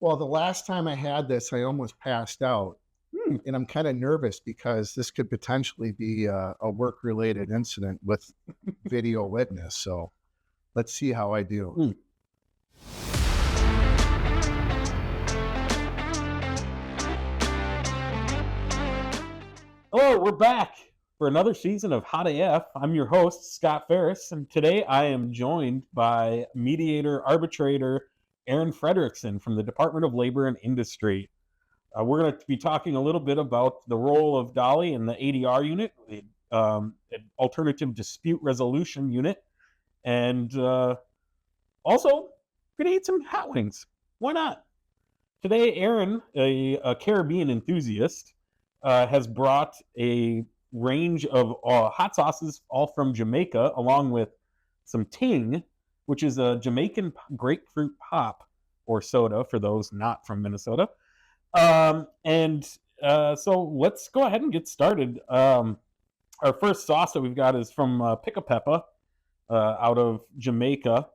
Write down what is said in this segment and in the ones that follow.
Well, the last time I had this, I almost passed out. Hmm. And I'm kind of nervous because this could potentially be a work related incident with video witness. So let's see how I do. Hmm. Hello, we're back for another season of Hot AF. I'm your host, Scott Ferris, and today I am joined by mediator arbitrator Aaron Frederickson from the Department of Labor and Industry. We're going to be talking a little bit about the role of DLI in the ADR unit, the Alternative Dispute Resolution Unit, and also going to eat some hot wings. Why not? Today, Aaron, a Caribbean enthusiast, has brought a range of hot sauces, all from Jamaica, along with some ting, which is a Jamaican grapefruit pop or soda for those not from Minnesota. So let's go ahead and get started. Our first sauce that we've got is from Pick a Peppa out of Jamaica.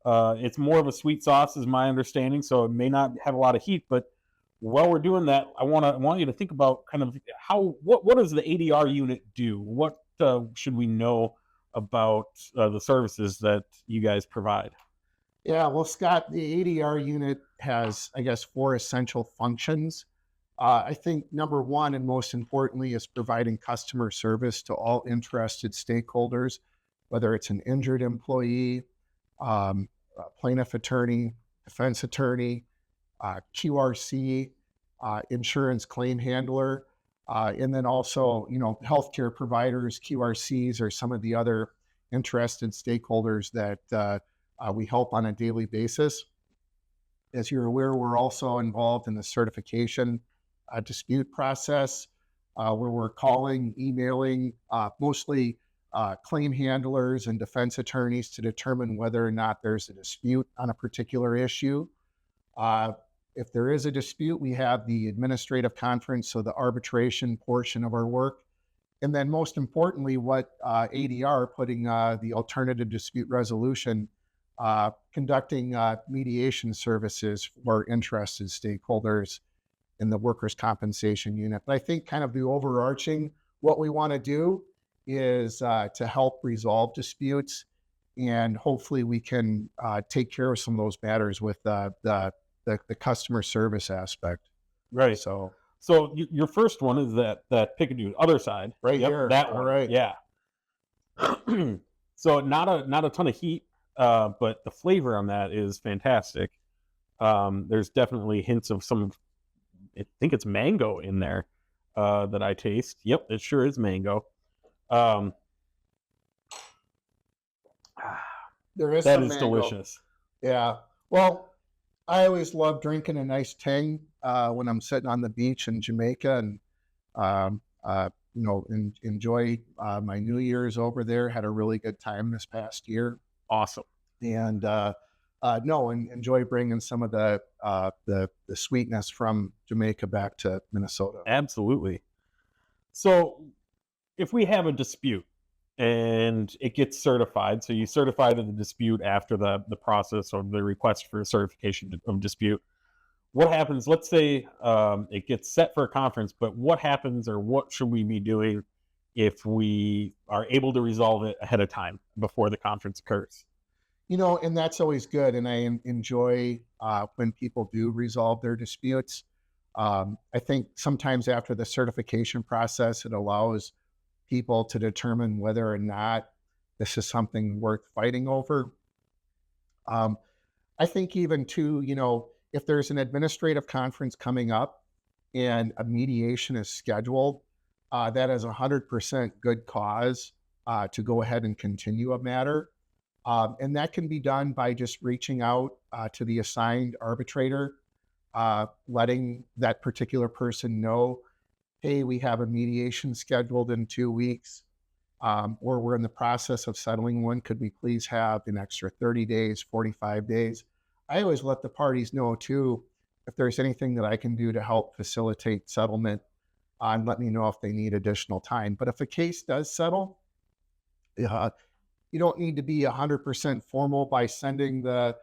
It's more of a sweet sauce, is my understanding, so it may not have a lot of heat. But while we're doing that, I want you to think about kind of what does the ADR unit do? What should we know about the services that you guys provide? Yeah, well, Scott, the ADR unit has, I guess, four essential functions. I think number one, and most importantly, is providing customer service to all interested stakeholders, whether it's an injured employee, a plaintiff attorney, defense attorney, QRC, insurance claim handler, and then also, healthcare providers, QRCs, or some of the other interested stakeholders that we help on a daily basis. As you're aware, we're also involved in the certification dispute process, where we're calling, emailing, mostly claim handlers and defense attorneys to determine whether or not there's a dispute on a particular issue. If there is a dispute, we have the administrative conference, so the arbitration portion of our work. And then most importantly, what ADR, putting the alternative dispute resolution, conducting mediation services for interested stakeholders in the workers' compensation unit. But I think kind of the overarching, what we want to do is to help resolve disputes, and hopefully we can take care of some of those matters with the customer service aspect. Right. So Your first one is that Picadoo other side, right yep, here, that all one, right. yeah. So not a ton of heat, but the flavor on that is fantastic. There's definitely hints of some, I think it's mango in there that I taste. Yep, it sure is mango. There is That some is mango. delicious. Yeah. Well, I always love drinking a nice ting when I'm sitting on the beach in Jamaica, and enjoy my New Year's over there. Had a really good time this past year, Awesome. and enjoy bringing some of the sweetness from Jamaica back to Minnesota. Absolutely. So if we have a dispute and it gets certified, so you certify the dispute after the process or the request for certification of dispute, what happens? Let's say it gets set for a conference, but what happens, or what should we be doing if we are able to resolve it ahead of time before the conference occurs? And that's always good. And I enjoy when people do resolve their disputes. I think sometimes after the certification process, it allows people to determine whether or not this is something worth fighting over. I think even too, if there's an administrative conference coming up and a mediation is scheduled, that is 100% good cause to go ahead and continue a matter. And that can be done by just reaching out to the assigned arbitrator, letting that particular person know, hey, we have a mediation scheduled in 2 weeks, or we're in the process of settling one. Could we please have an extra 30 days, 45 days? I always let the parties know too, if there's anything that I can do to help facilitate settlement, and let me know if they need additional time. But if a case does settle, you don't need to be 100% formal by sending the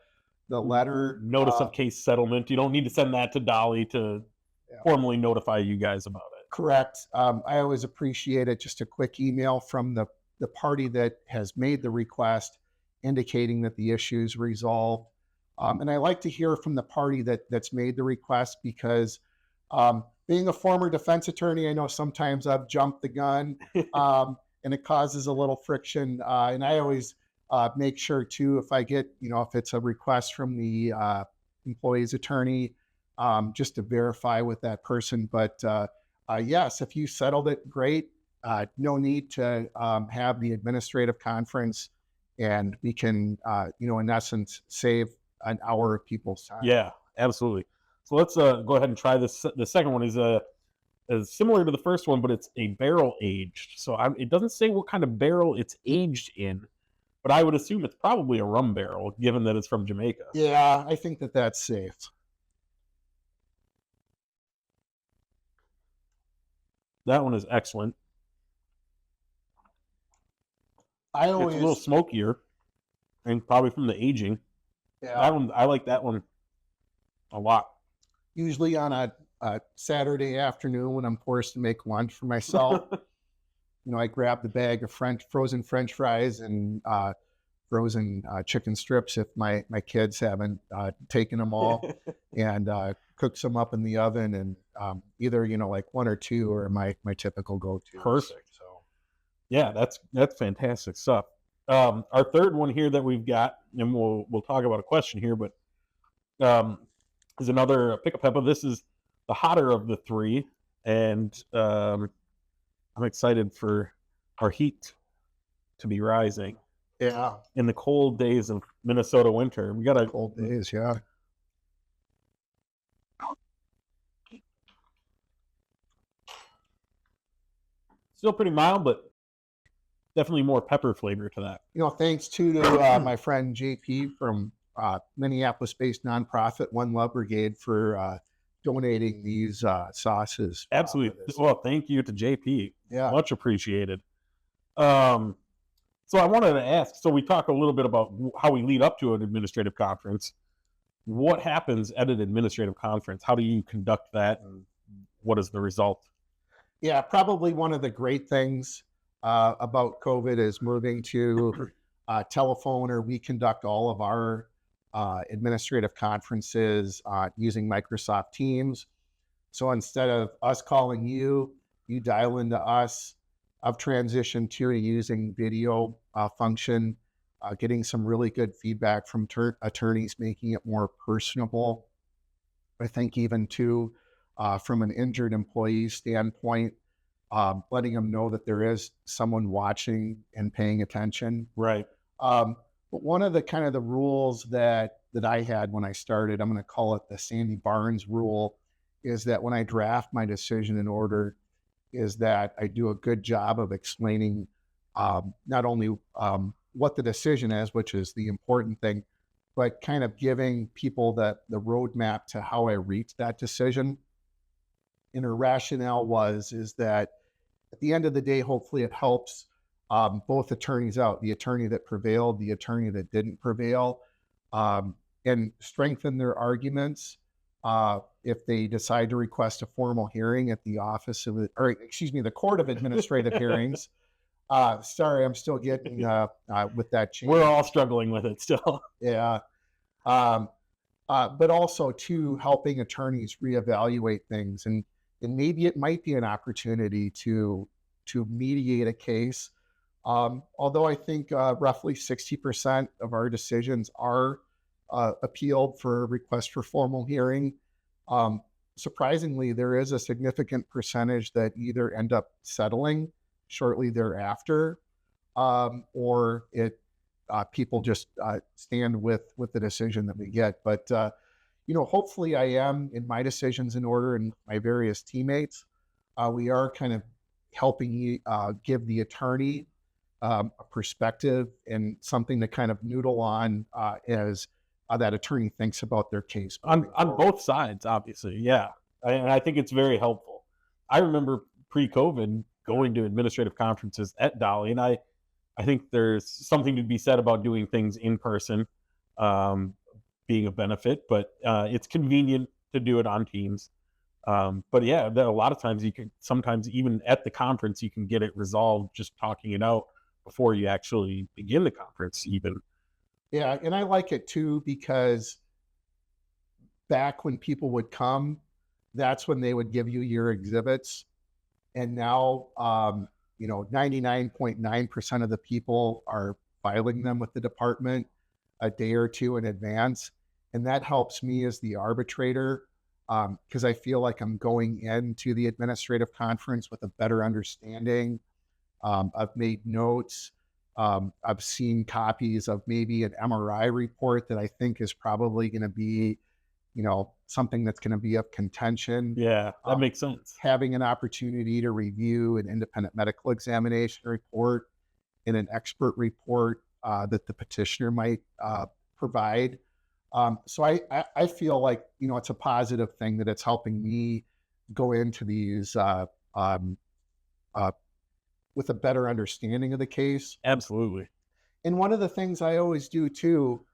the letter. Notice of case settlement. You don't need to send that to Dolly to formally notify you guys about it. Correct. I always appreciate it. Just a quick email from the party that has made the request indicating that the issue is resolved. And I like to hear from the party that's made the request because being a former defense attorney, I know sometimes I've jumped the gun and it causes a little friction. And I always make sure too, if I get, if it's a request from the employee's attorney, just to verify with that person. But yes, if you settled it, great. No need to have the administrative conference, and we can, in essence, save an hour of people's time. Yeah, absolutely. So let's go ahead and try this. The second one is similar to the first one, but it's a barrel aged. So it doesn't say what kind of barrel it's aged in, but I would assume it's probably a rum barrel, given that it's from Jamaica. Yeah, I think that's safe. That one is excellent. It's a little smokier, and probably from the aging. Yeah, that one, I like that one a lot. Usually on a Saturday afternoon when I'm forced to make lunch for myself, I grab the bag of frozen French fries and frozen chicken strips if my kids haven't taken them all, and cook some up in the oven, and either like one or two or my typical go-to. Perfect. So yeah, that's fantastic stuff. Our third one here that we've got, and we'll talk about a question here, but is another Pick a Peppa. This is the hotter of the three, and I'm excited for our heat to be rising. Yeah, in the cold days of Minnesota winter, we got cold days. Yeah. Still pretty mild, but definitely more pepper flavor to that. Thanks to my friend JP from Minneapolis-based nonprofit One Love Brigade for donating these sauces. Absolutely. Well, thank you to JP. Yeah, much appreciated. So I wanted to ask, so we talked a little bit about how we lead up to an administrative conference. What happens at an administrative conference? How do you conduct that, and what is the result? Yeah, probably one of the great things about COVID is moving to telephone, or we conduct all of our administrative conferences using Microsoft Teams. So instead of us calling you, you dial into us. I've transitioned to using video function, getting some really good feedback from attorneys, making it more personable. I think even too, from an injured employee standpoint, letting them know that there is someone watching and paying attention. Right. But one of the rules that I had when I started, I'm going to call it the Sandy Barnes rule, is that when I draft my decision in order, is that I do a good job of explaining not only what the decision is, which is the important thing, but kind of giving people the roadmap to how I reached that decision. And her rationale is that at the end of the day, hopefully it helps both attorneys out, the attorney that prevailed, the attorney that didn't prevail, and strengthen their arguments. If they decide to request a formal hearing at the the Court of Administrative Hearings. Sorry, I'm still getting with that change. We're all struggling with it still. Yeah. But also too, helping attorneys reevaluate things, and maybe it might be an opportunity to mediate a case. Although I think roughly 60% of our decisions are appealed for request for formal hearing. Surprisingly, there is a significant percentage that either end up settling shortly thereafter, or people just stand with the decision that we get. But hopefully, I am in my decisions in order, and my various teammates, we are kind of helping you give the attorney a perspective and something to kind of noodle on as that attorney thinks about their case on both sides, obviously. Yeah, and I think it's very helpful. I remember pre-COVID going to administrative conferences at Dolly, and I think there's something to be said about doing things in person. being a benefit, but it's convenient to do it on Teams. But yeah, a lot of times you can sometimes even at the conference you can get it resolved just talking it out before you actually begin the conference. Even Yeah, and I like it too because back when people would come, that's when they would give you your exhibits. And now, 99.9% of the people are filing them with the department a day or two in advance. And that helps me as the arbitrator because I feel like I'm going into the administrative conference with a better understanding. I've made notes. I've seen copies of maybe an MRI report that I think is probably going to be, something that's going to be of contention. yeah, that makes sense. Having an opportunity to review an independent medical examination report and an expert report that the petitioner might provide. So I feel like, it's a positive thing that it's helping me go into these with a better understanding of the case. Absolutely. And one of the things I always do too,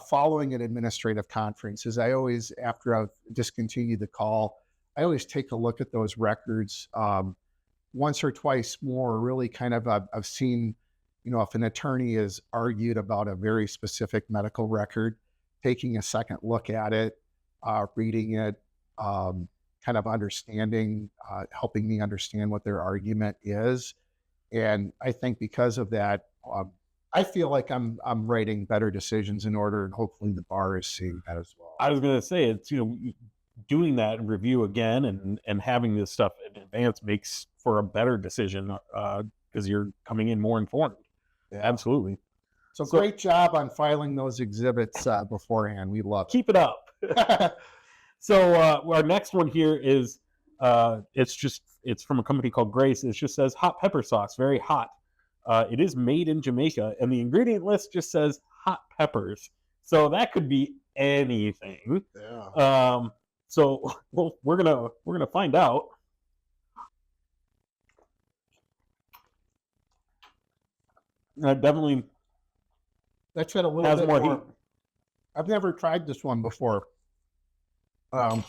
following an administrative conference, is I always, after I've discontinued the call, I always take a look at those records once or twice more. Really, kind of, I've seen, if an attorney has argued about a very specific medical record, taking a second look at it, reading it, kind of understanding, helping me understand what their argument is. And I think because of that, I feel like I'm writing better decisions in order, and hopefully the bar is seeing that as well. I was going to say it's doing that review again and having this stuff in advance makes for a better decision because you're coming in more informed. Yeah. Absolutely. So great job on filing those exhibits beforehand. We love it. Keep it up. So our next one here is it's from a company called Grace. It just says hot pepper sauce, very hot. It is made in Jamaica, and the ingredient list just says hot peppers. So that could be anything. Yeah. So we're gonna find out. Definitely That's got a little has bit more more heat. I've never tried this one before. I'm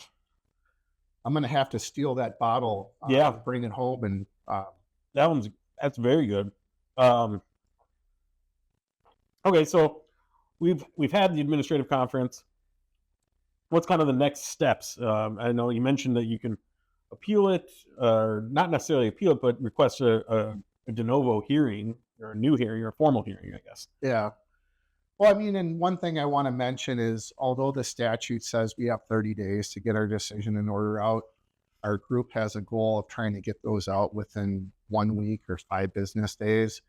going to have to steal that bottle. Yeah. Bring it home and. That's very good. Okay, so we've had the administrative conference. What's kind of the next steps? I know you mentioned that you can appeal it, or not necessarily appeal it, but request a de novo hearing or a new hearing or a formal hearing, I guess. Yeah. Well, I mean, and one thing I want to mention is, although the statute says we have 30 days to get our decision and order out, our group has a goal of trying to get those out within 1 week or 5 business days.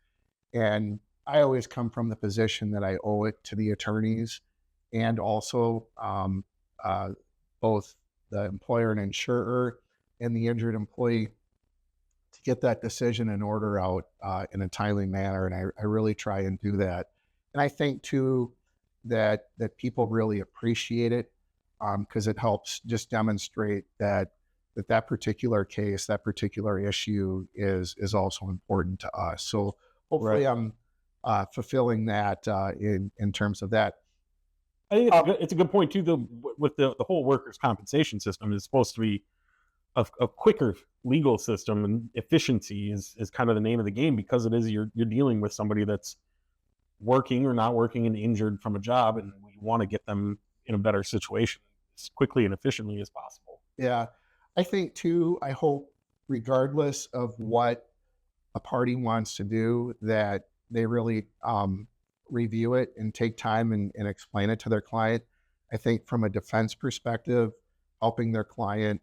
And I always come from the position that I owe it to the attorneys and also both the employer and insurer and the injured employee to get that decision and order out in a timely manner. And I really try and do that. And I think too that people really appreciate it because it helps just demonstrate that particular case, that particular issue is also important to us. So hopefully I'm fulfilling that in terms of that. I think it's a good point too. Though with the whole workers' compensation system is supposed to be a quicker legal system, and efficiency is kind of the name of the game because it is you're dealing with somebody that's working or not working and injured from a job, and we want to get them in a better situation as quickly and efficiently as possible. Yeah. I think too, I hope regardless of what a party wants to do, that they really review it and take time and explain it to their client. I think from a defense perspective, helping their client,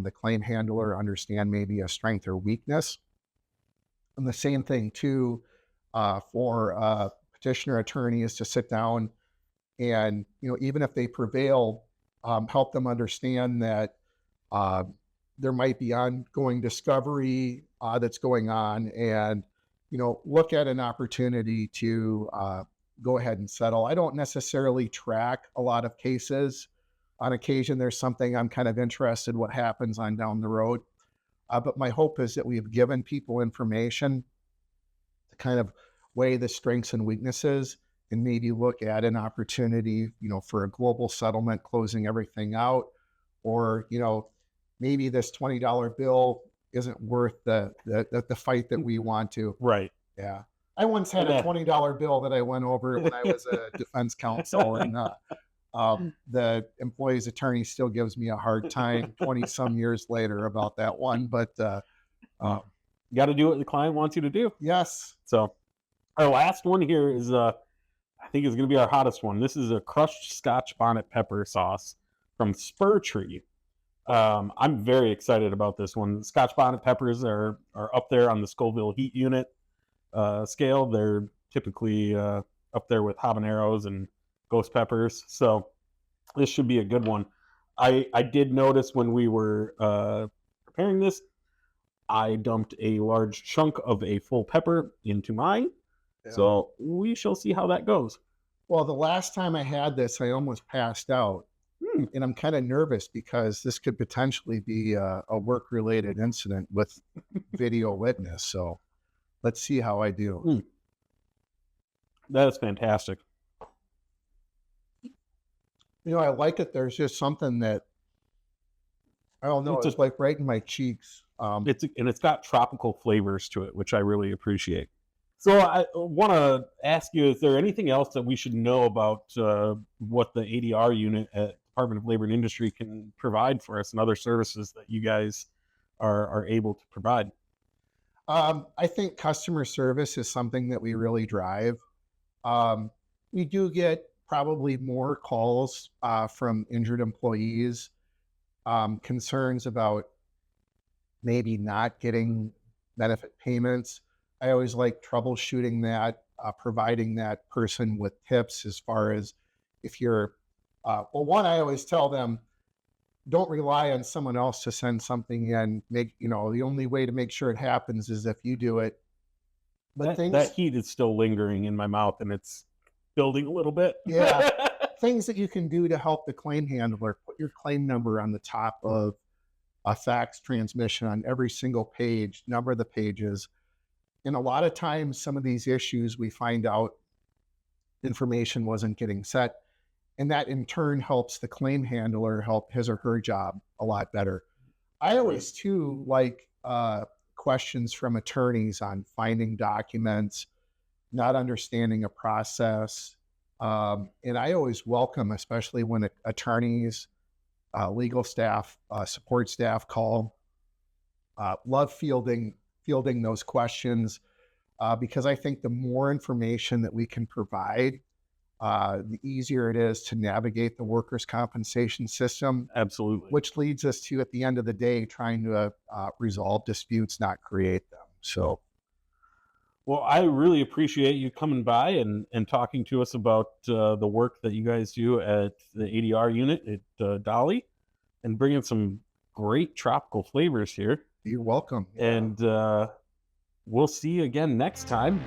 the claim handler, understand maybe a strength or weakness. And the same thing too for petitioner attorney is to sit down and, even if they prevail, help them understand that there might be ongoing discovery that's going on, and look at an opportunity to go ahead and settle. I don't necessarily track a lot of cases. On occasion, there's something I'm kind of interested what happens on down the road. But my hope is that we've given people information to kind of weigh the strengths and weaknesses and maybe look at an opportunity, for a global settlement, closing everything out, or, maybe this $20 bill isn't worth the fight that we want to. Right. Yeah. I once had And a that- $20 bill that I went over when I was a defense counsel, and the employee's attorney still gives me a hard time 20 some years later about that one. But You got to do what the client wants you to do. yes, So our last one here is, I think is going to be our hottest one. This is a crushed Scotch bonnet pepper sauce from Spur Tree. I'm very excited about this one. Scotch bonnet peppers are up there on the Scoville heat unit scale. They're typically up there with habaneros and ghost peppers. So this should be a good one. I did notice when we were preparing this, I dumped a large chunk of a full pepper into mine. Yeah. So we shall see how that goes. Well, the last time I had this, I almost passed out. And I'm kind of nervous because this could potentially be a work-related incident with video witness. So let's see how I do. That is fantastic. I like it. There's just something that, I don't know, it's like right in my cheeks. It's got tropical flavors to it, which I really appreciate. So I want to ask you, is there anything else that we should know about what the ADR unit at Department of Labor and Industry can provide for us and other services that you guys are able to provide? I think customer service is something that we really drive. We do get probably more calls from injured employees, concerns about maybe not getting benefit payments. I always like troubleshooting that, providing that person with tips as far as if you're, one, I always tell them, don't rely on someone else to send something in. The only way to make sure it happens is if you do it. But that heat is still lingering in my mouth and it's building a little bit. Yeah. Things that you can do to help the claim handler, put your claim number on the top of a fax transmission on every single page, number the pages. And a lot of times, some of these issues, we find out information wasn't getting set. And that in turn helps the claim handler help his or her job a lot better. I always too like questions from attorneys on finding documents, not understanding a process. And I always welcome, especially when attorneys, legal staff, support staff call. Love fielding those questions because I think the more information that we can provide, the easier it is to navigate the workers' compensation system. Absolutely. Which leads us to, at the end of the day, trying to resolve disputes, not create them. So, well, I really appreciate you coming by and talking to us about the work that you guys do at the ADR unit at Dolly and bringing some great tropical flavors here. You're welcome. And we'll see you again next time.